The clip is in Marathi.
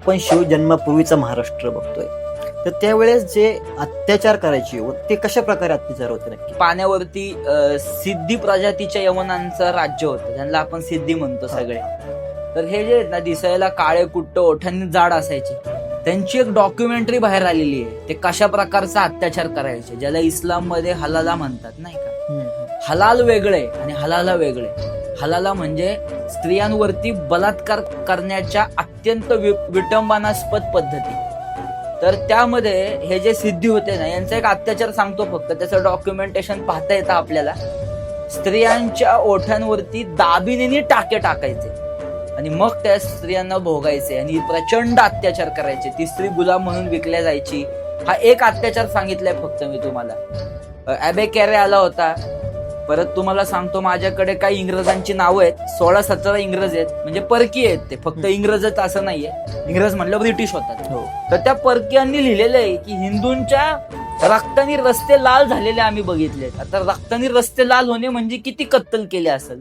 आपण शिवजन्मापूर्वीचा महाराष्ट्र बघतोय. तर त्यावेळेस जे अत्याचार करायचे ते कशा प्रकारे अत्याचार होते नक्की? पाण्यावरती सिद्धी प्रजातीच्या यवनांचं राज्य होतं, ज्यांना आपण सिद्धी म्हणतो सगळे. तर हे जे आहेत ना, दिसायला काळे कुट्ट ओठांनी जाड असायचे, त्यांची एक डॉक्युमेंटरी बाहेर आलेली आहे. ते कशा प्रकारचा अत्याचार करायचे, ज्याला इस्लाम मध्ये हलाला म्हणतात, नाही का? हलाल वेगळे आणि हलाला वेगळे. हलाला म्हणजे स्त्रियांवरती बलात्कार करण्याच्या अत्यंत विटंबनास्पद पद्धती. तर त्यामध्ये हे जे सिद्धी होते ना, यांचा एक अत्याचार सांगतो फक्त, त्याचं डॉक्युमेंटेशन पाहता येतं आपल्याला. स्त्रियांच्या ओठांवरती दाबिनेनी टाके टाकायचे आणि मग त्या स्त्रियांना भोगायचे आणि प्रचंड अत्याचार करायचे. ती स्त्री गुलाम म्हणून विकल्या जायची. हा एक अत्याचार सांगितलाय फक्त मी तुम्हाला. ॲबे कॅरे आला होता. परत तुम्हाला सांगतो, माझ्याकडे काही इंग्रजांची नावं आहेत, 16-17 इंग्रज आहेत, म्हणजे परकीय आहेत ते, फक्त इंग्रजच असं नाहीये. इंग्रज म्हणलं ब्रिटिश होतात. तर त्या परकीयांनी लिहिलेलं आहे की हिंदूंच्या रक्तानी रस्ते लाल झालेले आम्ही बघितले. आता रक्तानी रस्ते लाल होणे म्हणजे किती कत्तल केले असेल.